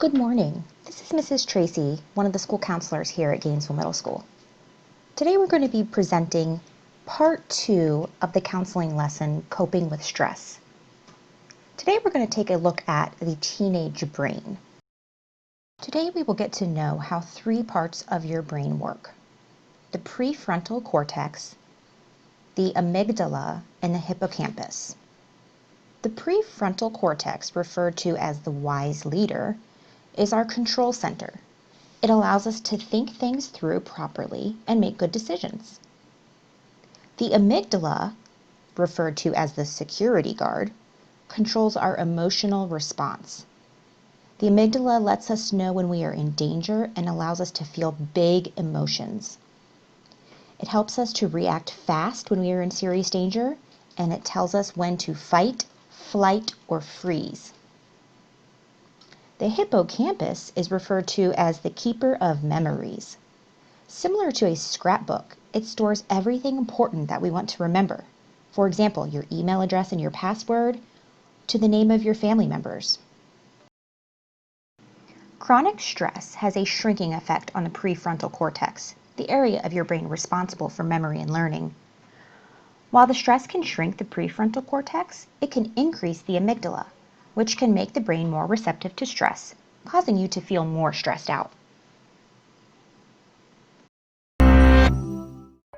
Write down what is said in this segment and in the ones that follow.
Good morning. This is Mrs. Tracy, one of the school counselors here at Gainesville Middle School. Today we're going to be presenting part 2 of the counseling lesson, Coping with Stress. Today we're going to take a look at the teenage brain. Today we will get to know how 3 parts of your brain work: the prefrontal cortex, the amygdala, and the hippocampus. The prefrontal cortex, referred to as the wise leader, is our control center. It allows us to think things through properly and make good decisions. The amygdala, referred to as the security guard, controls our emotional response. The amygdala lets us know when we are in danger and allows us to feel big emotions. It helps us to react fast when we are in serious danger, and it tells us when to fight, flight, or freeze. The hippocampus is referred to as the keeper of memories. Similar to a scrapbook, it stores everything important that we want to remember. For example, your email address and your password, to the name of your family members. Chronic stress has a shrinking effect on the prefrontal cortex, the area of your brain responsible for memory and learning. While the stress can shrink the prefrontal cortex, it can increase the amygdala, which can make the brain more receptive to stress, causing you to feel more stressed out.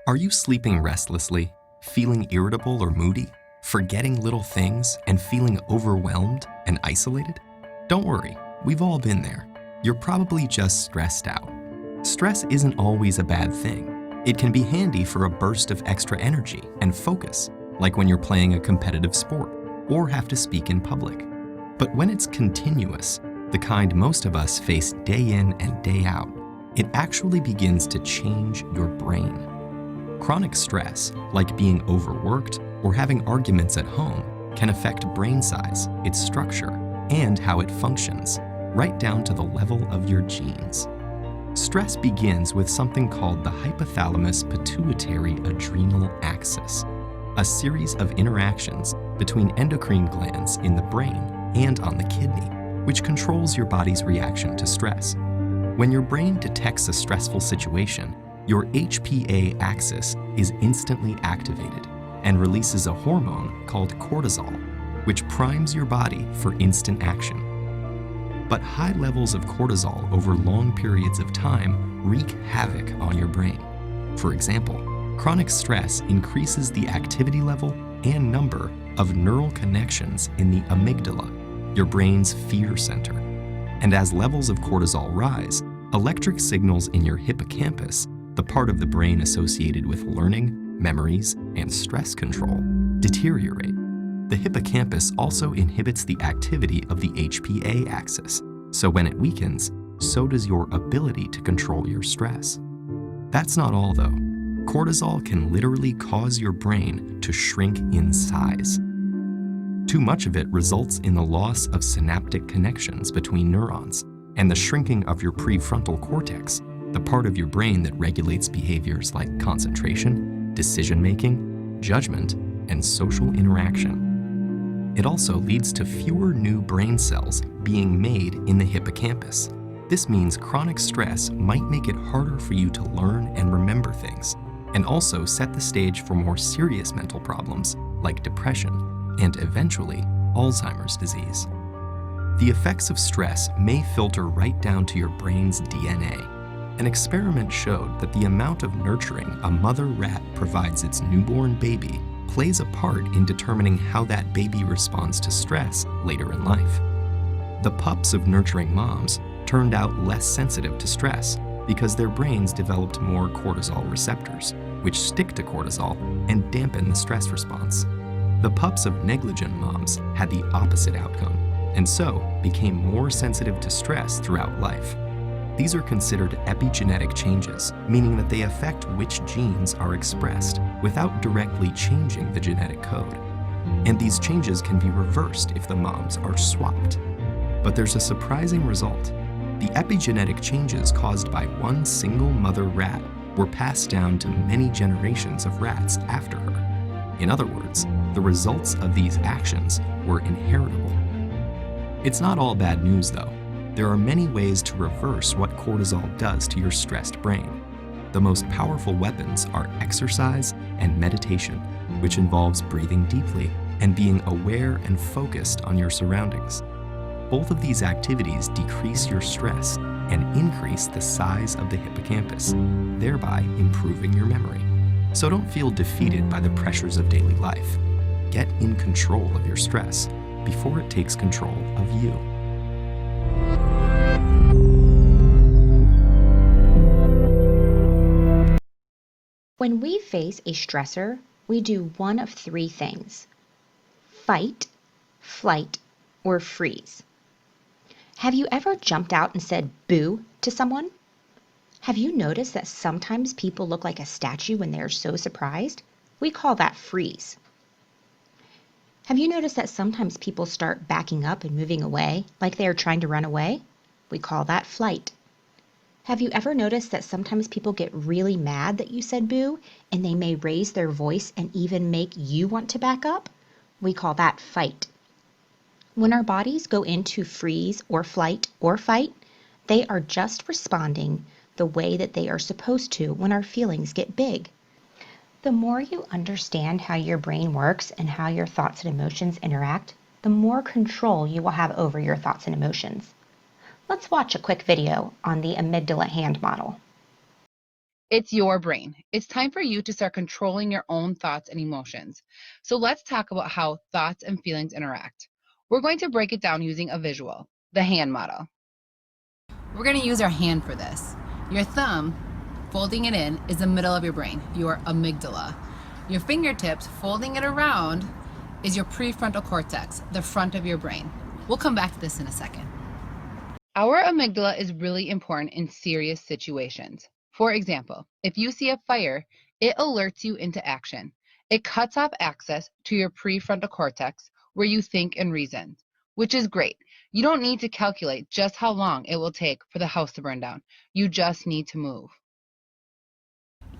Are you sleeping restlessly, feeling irritable or moody, forgetting little things, and feeling overwhelmed and isolated? Don't worry, we've all been there. You're probably just stressed out. Stress isn't always a bad thing. It can be handy for a burst of extra energy and focus, like when you're playing a competitive sport or have to speak in public. But when it's continuous, the kind most of us face day in and day out, it actually begins to change your brain. Chronic stress, like being overworked or having arguments at home, can affect brain size, its structure, and how it functions, right down to the level of your genes. Stress begins with something called the hypothalamus-pituitary-adrenal axis, a series of interactions between endocrine glands in the brain and on the kidney, which controls your body's reaction to stress. When your brain detects a stressful situation, your HPA axis is instantly activated and releases a hormone called cortisol, which primes your body for instant action. But high levels of cortisol over long periods of time wreak havoc on your brain. For example, chronic stress increases the activity level and number of neural connections in the amygdala, your brain's fear center. And as levels of cortisol rise, electric signals in your hippocampus, the part of the brain associated with learning, memories, and stress control, deteriorate. The hippocampus also inhibits the activity of the HPA axis, so when it weakens, so does your ability to control your stress. That's not all though. Cortisol can literally cause your brain to shrink in size. Too much of it results in the loss of synaptic connections between neurons and the shrinking of your prefrontal cortex, the part of your brain that regulates behaviors like concentration, decision-making, judgment, and social interaction. It also leads to fewer new brain cells being made in the hippocampus. This means chronic stress might make it harder for you to learn and remember things, and also set the stage for more serious mental problems like depression and eventually Alzheimer's disease. The effects of stress may filter right down to your brain's DNA. An experiment showed that the amount of nurturing a mother rat provides its newborn baby plays a part in determining how that baby responds to stress later in life. The pups of nurturing moms turned out less sensitive to stress because their brains developed more cortisol receptors, which stick to cortisol and dampen the stress response. The pups of negligent moms had the opposite outcome, and so became more sensitive to stress throughout life. These are considered epigenetic changes, meaning that they affect which genes are expressed without directly changing the genetic code. And these changes can be reversed if the moms are swapped. But there's a surprising result. The epigenetic changes caused by one single mother rat were passed down to many generations of rats after her. In other words, the results of these actions were inheritable. It's not all bad news though. There are many ways to reverse what cortisol does to your stressed brain. The most powerful weapons are exercise and meditation, which involves breathing deeply and being aware and focused on your surroundings. Both of these activities decrease your stress and increase the size of the hippocampus, thereby improving your memory. So don't feel defeated by the pressures of daily life. Get in control of your stress before it takes control of you. When we face a stressor, we do one of three things: fight, flight, or freeze. Have you ever jumped out and said boo to someone? Have you noticed that sometimes people look like a statue when they are so surprised? We call that freeze. Have you noticed that sometimes people start backing up and moving away like they are trying to run away? We call that flight. Have you ever noticed that sometimes people get really mad that you said boo and they may raise their voice and even make you want to back up? We call that fight. When our bodies go into freeze or flight or fight, they are just responding the way that they are supposed to when our feelings get big. The more you understand how your brain works and how your thoughts and emotions interact, the more control you will have over your thoughts and emotions. Let's watch a quick video on the amygdala hand model. It's your brain. It's time for you to start controlling your own thoughts and emotions. So let's talk about how thoughts and feelings interact. We're going to break it down using a visual, the hand model. We're going to use our hand for this. Your thumb, folding it in, is the middle of your brain, your amygdala. Your fingertips, folding it around, is your prefrontal cortex, the front of your brain. We'll come back to this in a second. Our amygdala is really important in serious situations. For example, if you see a fire, it alerts you into action. It cuts off access to your prefrontal cortex where you think and reason, which is great. You don't need to calculate just how long it will take for the house to burn down. You just need to move.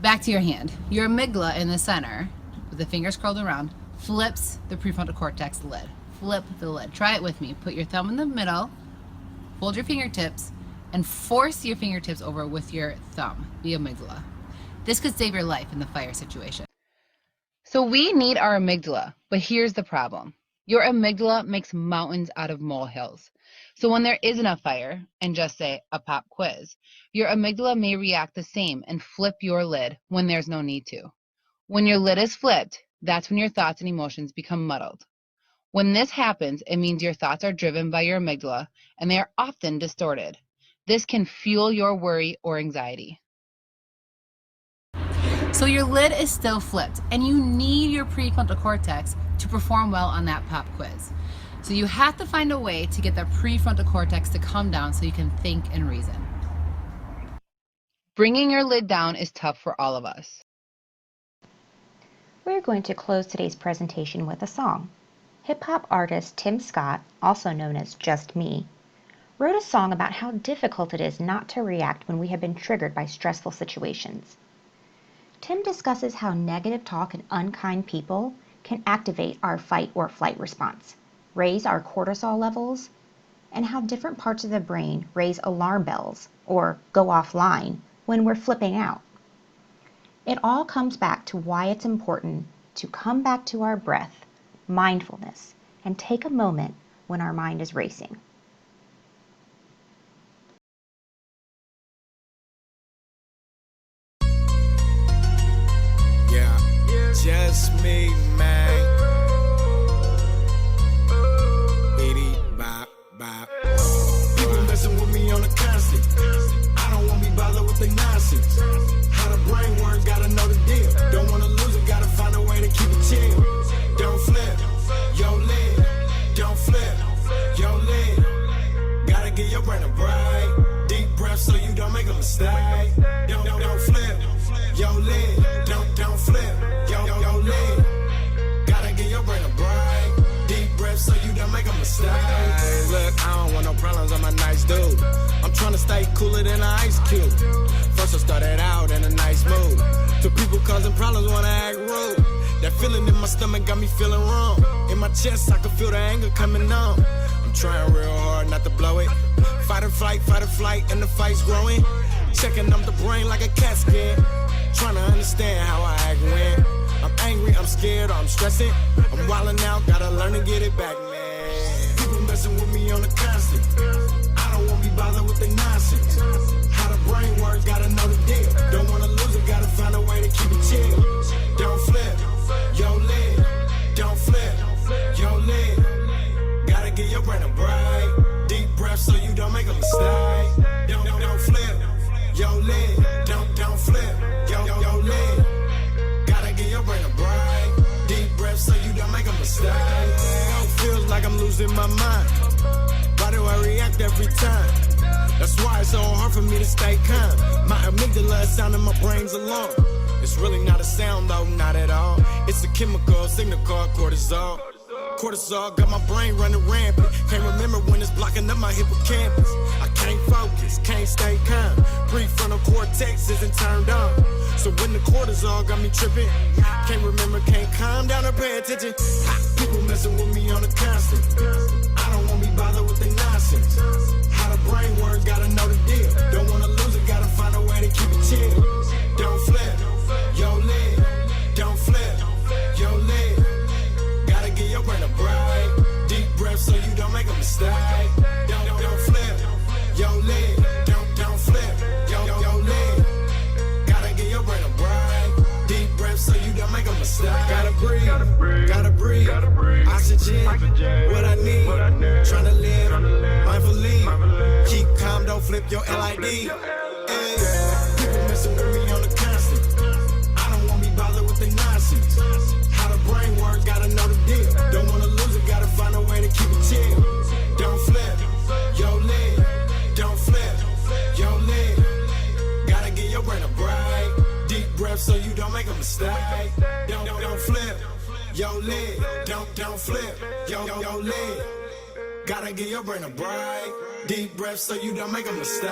Back to your hand. Your amygdala in the center, with the fingers curled around, flips the prefrontal cortex lid. Flip the lid. Try it with me. Put your thumb in the middle, fold your fingertips, and force your fingertips over with your thumb, the amygdala. This could save your life in the fire situation. So we need our amygdala, but here's the problem. Your amygdala makes mountains out of molehills. So when there isn't a fire, and just say a pop quiz, your amygdala may react the same and flip your lid when there's no need to. When your lid is flipped, that's when your thoughts and emotions become muddled. When this happens, it means your thoughts are driven by your amygdala, and they are often distorted. This can fuel your worry or anxiety. So your lid is still flipped, and you need your prefrontal cortex to perform well on that pop quiz. So you have to find a way to get the prefrontal cortex to come down so you can think and reason. Bringing your lid down is tough for all of us. We're going to close today's presentation with a song. Hip-hop artist Tim Scott, also known as Just Me, wrote a song about how difficult it is not to react when we have been triggered by stressful situations. Tim discusses how negative talk and unkind people can activate our fight or flight response, raise our cortisol levels, and how different parts of the brain raise alarm bells or go offline when we're flipping out. It all comes back to why it's important to come back to our breath, mindfulness, and take a moment when our mind is racing. Just me, man. Bitty bop bop. People messing with me on the constant. I don't want to be bothered with the nonsense. How the brain works, gotta know the deal. Don't wanna lose it, gotta find a way to keep it chill. Don't flip your lid. Don't flip your lid. Gotta get your brain a bright, deep breath so you don't make a mistake. Don't flip your lid. Don't flip your lid. Gotta get your brain a bright, deep breath so you don't make a mistake. Hey, look, I don't want no problems, I'm a nice dude. I'm tryna stay cooler than an ice cube. First I started out in a nice mood. To people causing problems wanna act rude. That feeling in my stomach got me feeling wrong. In my chest I can feel the anger coming on. I'm trying real hard hard not to blow it. Fight or flight, and the fight's growing. Checking up the brain like a CAT scan. Trying to understand how I act when I'm angry, I'm scared, or I'm stressing. I'm wildin' out, gotta learn to get it back, man. People messing with me on the constant. I don't wanna be bothered with the nonsense. How the brain works, gotta know the deal. Don't wanna lose it, gotta find a way to keep it chill. Don't flip, yo leg. Don't flip, yo leg. Gotta get your brain a bright. Deep breath so you don't make a mistake. Don't flip, yo leg. Don't flip, yo leg. Gotta get your brain a bright. Deep breath so you don't make a mistake. Feels like I'm losing my mind. Why do I react every time? That's why it's so hard for me to stay calm. My amygdala is sounding my brain's alarm. It's really not a sound though, not at all. It's a chemical signal called cortisol. Cortisol got my brain running rampant. Can't remember when it's blocking up my hippocampus. I can't focus, can't stay calm. Prefrontal cortex isn't turned on. So when the cortisol got me tripping, can't remember, can't calm down or pay attention. People messing with me on a constant. I don't wanna be bothered with the nonsense. How the brain works, gotta know the deal. Don't wanna lose it, gotta find a way to keep it chill. Don't flip, yo leg. Don't flip, yo leg. Gotta get your brain a bright. Deep breath so you don't make a mistake. Don't flip, yo leg. Don't flip, yo leg. Gotta get your brain a bright. Deep breath so you don't make a mistake. Gotta breathe. Oxygen, what I need. Tryna live mindfully. Keep calm, don't flip your LID. People messing with me on the constant. I don't wanna be bothered with the nonsense. How the brain works, gotta know the deal. Don't wanna lose it, gotta find a way to keep it chill. Don't flip, yo leg. Don't flip, yo leg. Gotta get your brain a bright. Deep breath so you don't make a mistake. Don't flip, yo leg. Don't flip, yo leg. Gotta get your brain a bright. Deep breath so you don't make a mistake.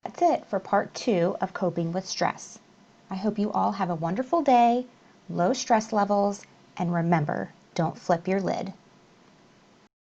That's it for part 2 of coping with stress. I hope you all have a wonderful day, low stress levels, and remember, don't flip your lid.